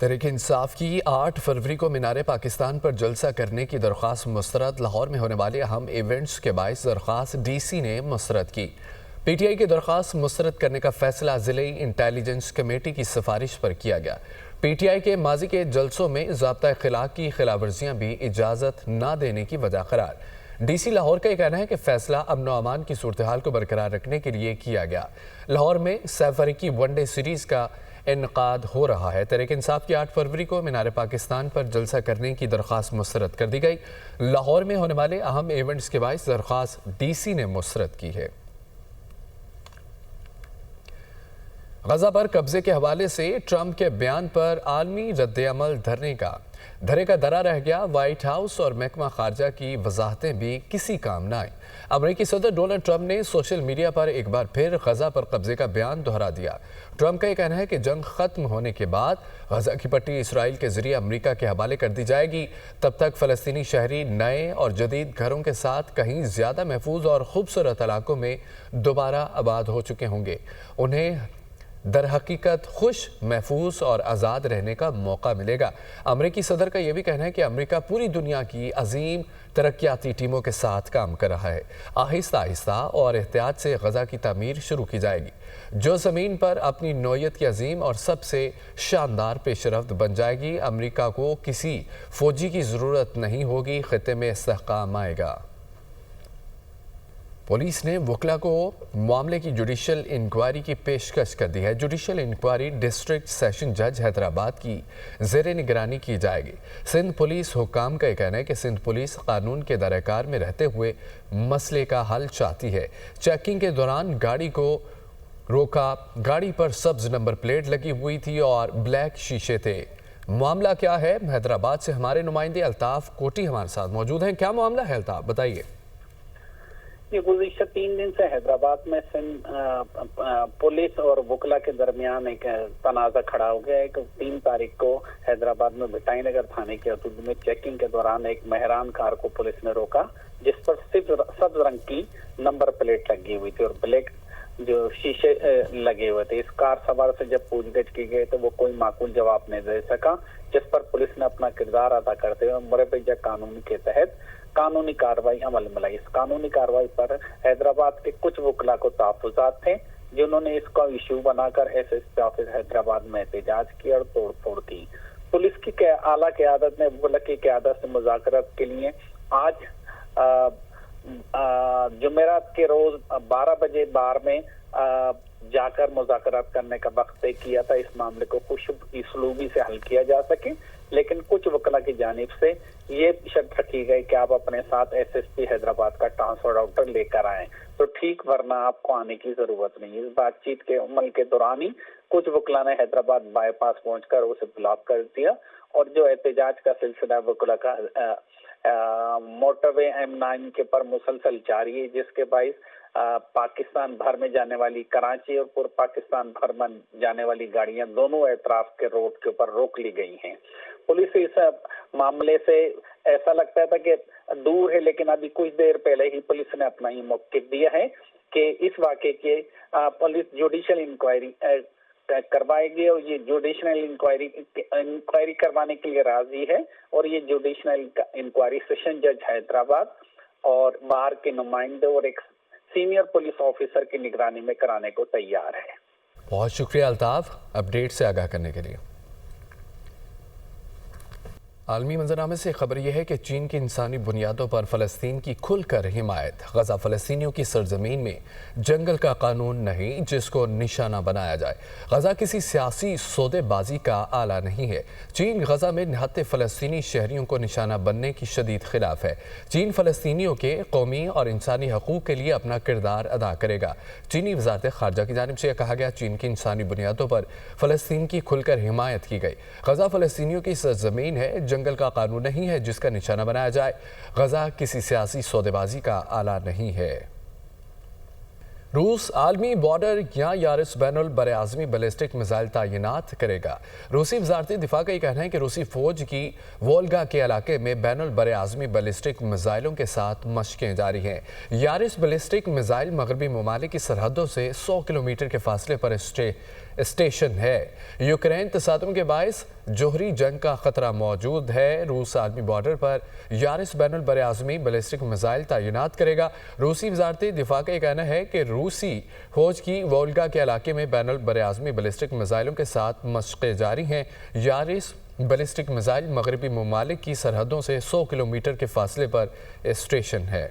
تحریک انصاف کی 8 فروری کو مینار پاکستان پر جلسہ کرنے کی درخواست مسترد۔ لاہور میں ہونے والے اہم ایونٹس کے باعث درخواست ڈی سی نے مسترد کی۔ پی ٹی آئی کی درخواست مسترد کرنے کا فیصلہ ضلعی انٹیلیجنس کمیٹی کی سفارش پر کیا گیا۔ پی ٹی آئی کے ماضی کے جلسوں میں ضابطہ اخلاق کی خلاف ورزیاں بھی اجازت نہ دینے کی وجہ قرار۔ ڈی سی لاہور کا یہ کہنا ہے کہ فیصلہ امن و امان کی صورتحال کو برقرار رکھنے کے لیے کیا گیا۔ لاہور میں 7 فریقی ون ڈے سیریز کا انعقاد ہو رہا ہے۔ تحریک انصاف کی 8 فروری کو مینار پاکستان پر جلسہ کرنے کی درخواست مسترد کر دی گئی۔ لاہور میں ہونے والے اہم ایونٹس کے باعث درخواست ڈی سی نے مسترد کی ہے۔ غزہ پر قبضے کے حوالے سے ٹرمپ کے بیان پر عالمی رد عمل دھرے کا درا رہ گیا۔ وائٹ ہاؤس اور محکمہ خارجہ کی وضاحتیں بھی کسی کام نہ آئیں۔ امریکی صدر ڈونلڈ ٹرمپ نے سوشل میڈیا پر ایک بار پھر غزہ پر قبضے کا بیان دہرا دیا۔ ٹرمپ کا یہ کہنا ہے کہ جنگ ختم ہونے کے بعد غزہ کی پٹی اسرائیل کے ذریعے امریکہ کے حوالے کر دی جائے گی۔ تب تک فلسطینی شہری نئے اور جدید گھروں کے ساتھ کہیں زیادہ محفوظ اور خوبصورت علاقوں میں دوبارہ آباد ہو چکے ہوں گے۔ انہیں در حقیقت خوش، محفوظ اور آزاد رہنے کا موقع ملے گا۔ امریکی صدر کا یہ بھی کہنا ہے کہ امریکہ پوری دنیا کی عظیم ترقیاتی ٹیموں کے ساتھ کام کر رہا ہے۔ آہستہ آہستہ اور احتیاط سے غزہ کی تعمیر شروع کی جائے گی، جو زمین پر اپنی نوعیت کی عظیم اور سب سے شاندار پیش رفت بن جائے گی۔ امریکہ کو کسی فوجی کی ضرورت نہیں ہوگی، خطے میں استحکام آئے گا۔ پولیس نے وکلا کو معاملے کی جوڈیشل انکوائری کی پیشکش کر دی ہے۔ جوڈیشل انکوائری ڈسٹرکٹ سیشن جج حیدرآباد کی زیر نگرانی کی جائے گی۔ سندھ پولیس حکام کا یہ کہنا ہے کہ سندھ پولیس قانون کے دائرہ کار میں رہتے ہوئے مسئلے کا حل چاہتی ہے۔ چیکنگ کے دوران گاڑی کو روکا، گاڑی پر سبز نمبر پلیٹ لگی ہوئی تھی اور بلیک شیشے تھے۔ معاملہ کیا ہے؟ حیدرآباد سے ہمارے نمائندے الطاف کوٹی ہمارے ساتھ موجود ہیں۔ کیا معاملہ ہے الطاف، بتائیے۔ یہ گزشتہ 3 دن سے حیدرآباد میں پولیس اور وکلا کے درمیان ایک تنازع کھڑا ہو گیا ہے۔ 3 تاریخ کو حیدرآباد میں بھٹائی نگر تھانے کے حدود میں چیکنگ کے دوران ایک مہران کار کو پولیس نے روکا، جس پر سبز رنگ کی نمبر پلیٹ لگی ہوئی تھی اور بلیک جو شیشے لگے ہوئے تھے۔ اس کار سوار سے جب پوچھ گچھ کی گئی تو وہ کوئی معقول جواب نہیں دے سکا، جس پر پولیس نے اپنا کردار ادا کرتے ہوئے مربجہ قانون کے تحت قانونی کارروائی عمل میں لائی۔ اس قانونی کارروائی پر حیدرآباد کے کچھ وکلا کو تحفظات تھے، جنہوں نے اس کا ایشو بنا کر S S P office Hyderabad میں احتجاج کیا اور توڑ پھوڑ کی۔ پولیس کی اعلیٰ قیادت نے وکلا کی قیادت سے مذاکرات کے لیے آج جمعرات کے روز 12 بجے بار میں جا کر مذاکرات کرنے کا وقت طے کیا تھا۔ اس معاملے کو خوش اسلوبی سے حل کیا جا سکے، لیکن کچھ وکلا کی جانب سے یہ شرط رکھی گئی کہ آپ اپنے ساتھ ایس ایس پی حیدرآباد کا ٹرانسفر آرڈر لے کر آئیں تو ٹھیک، ورنہ آپ کو آنے کی ضرورت نہیں۔ اس بات چیت کے عمل کے دوران ہی کچھ وکلا نے حیدرآباد بائی پاس پہنچ کر اسے بلاک کر دیا اور جو احتجاج کا سلسلہ وکلا کا موٹر وے M9 کے پر مسلسل جاری ہے، جس کے باعث پاکستان بھر میں جانے والی کراچی اور پور پاکستان بھر میں جانے والی گاڑیاں دونوں اطراف کے روڈ کے اوپر روک لی گئی ہیں۔ پولیس اس معاملے سے ایسا لگتا تھا کہ دور ہے، لیکن ابھی کچھ دیر پہلے ہی پولیس نے اپنا ہی موقف دیا ہے کہ اس واقعے کے پولیس جوڈیشل انکوائری کروائے گی اور یہ جوڈیشل انکوائری کروانے کے لیے راضی ہے، اور یہ جوڈیشل انکوائری سیشن جج حیدرآباد اور بار کے نمائندے اور ایک سینئر پولیس آفیسر کی نگرانی میں کرانے کو تیار ہے۔ بہت شکریہ الطاف، اپڈیٹ سے آگاہ کرنے کے لیے۔ عالمی منظرنامے سے خبر یہ ہے کہ چین کی انسانی بنیادوں پر فلسطین کی کھل کر حمایت۔ غزہ فلسطینیوں کی سرزمین میں جنگل کا قانون نہیں جس کو نشانہ بنایا جائے۔ غزہ کسی سیاسی سودے بازی کا آلہ نہیں ہے۔ چین غزہ میں نہتے فلسطینی شہریوں کو نشانہ بننے کی شدید خلاف ہے۔ چین فلسطینیوں کے قومی اور انسانی حقوق کے لیے اپنا کردار ادا کرے گا۔ چینی وزارت خارجہ کی جانب سے یہ کہا گیا، چین کی انسانی بنیادوں پر فلسطین کی کھل کر حمایت کی گئی۔ غزہ فلسطینیوں کی سرزمین ہے، جنگل کا قانون نہیں ہے جس کا نشانہ بنایا جائے۔ غزہ کسی سیاسی سودے بازی کا آلہ نہیں ہے۔ روس عالمی بارڈر یا یارس بین البراعظمی بیلسٹک میزائل تعینات کرے گا۔ روسی وزارت دفاع کا یہ کہنا ہے کہ روسی فوج کی وولگا کے علاقے میں بین البراعظمی بیلسٹک میزائلوں کے ساتھ مشقیں جاری ہیں۔ یارس بیلسٹک میزائل مغربی ممالک کی سرحدوں سے 100 کلومیٹر کے فاصلے پر اسٹیشن ہے۔ یوکرین تصادم کے باعث جوہری جنگ کا خطرہ موجود ہے۔ روس عالمی بارڈر پر یارس بین البراعظمی بیلسٹک میزائل تعینات کرے گا۔ روسی وزارت دفاع کا یہ کہنا ہے کہ روسی فوج کی وولگا کے علاقے میں بین البراعظمی بیلسٹک میزائلوں کے ساتھ مشقیں جاری ہیں۔ یارس بیلسٹک میزائل مغربی ممالک کی سرحدوں سے 100 کلومیٹر کے فاصلے پر اسٹیشن ہے۔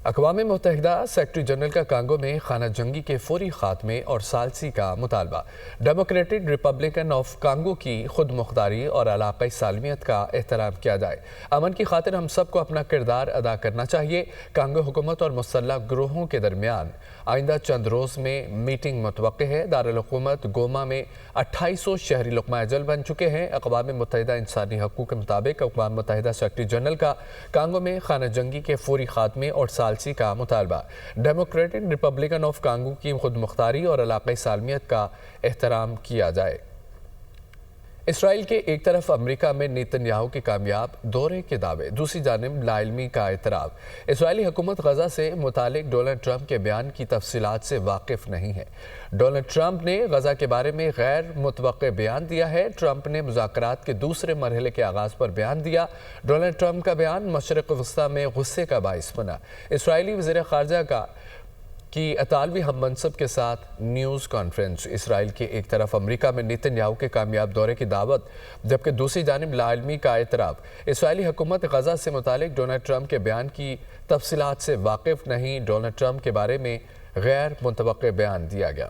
اقوام متحدہ سیکرٹری جنرل کا کانگو میں خانہ جنگی کے فوری خاتمے اور ثالثی کا مطالبہ۔ ڈیموکریٹک ریپبلکن آف کانگو کی خود مختاری اور علاقائی سالمیت کا احترام کیا جائے۔ امن کی خاطر ہم سب کو اپنا کردار ادا کرنا چاہیے۔ کانگو حکومت اور مسلح گروہوں کے درمیان آئندہ چند روز میں میٹنگ متوقع ہے۔ دارالحکومت گوما میں 2800 شہری لقمہ اجل بن چکے ہیں۔ اقوام متحدہ انسانی حقوق کے مطابق اقوام متحدہ سیکرٹری جنرل کا کانگو میں خانہ جنگی کے فوری خاتمے اور ثالثی کا مطالبہ۔ ڈیموکریٹک ریپبلکن آف کانگو کی خود مختاری اور علاقائی سالمیت کا احترام کیا جائے۔ اسرائیل کے ایک طرف امریکہ میں نیتن یاہو کے کامیاب دورے کے دعوے، دوسری جانب لاعلمی کا اعتراف۔ اسرائیلی حکومت غزہ سے متعلق ڈونلڈ ٹرمپ کے بیان کی تفصیلات سے واقف نہیں ہے۔ ڈونلڈ ٹرمپ نے غزہ کے بارے میں غیر متوقع بیان دیا ہے۔ ٹرمپ نے مذاکرات کے دوسرے مرحلے کے آغاز پر بیان دیا۔ ڈونلڈ ٹرمپ کا بیان مشرق وسطیٰ میں غصے کا باعث بنا۔ اسرائیلی وزیر خارجہ کی اطالوی ہم منصب کے ساتھ نیوز کانفرنس۔ اسرائیل کے ایک طرف امریکہ میں نیتن یاہو کے کامیاب دورے کی دعوت، جبکہ دوسری جانب لاعلمی کا اعتراف۔ اسرائیلی حکومت غزہ سے متعلق ڈونلڈ ٹرمپ کے بیان کی تفصیلات سے واقف نہیں۔ ڈونلڈ ٹرمپ کے بارے میں غیر متوقع بیان دیا گیا۔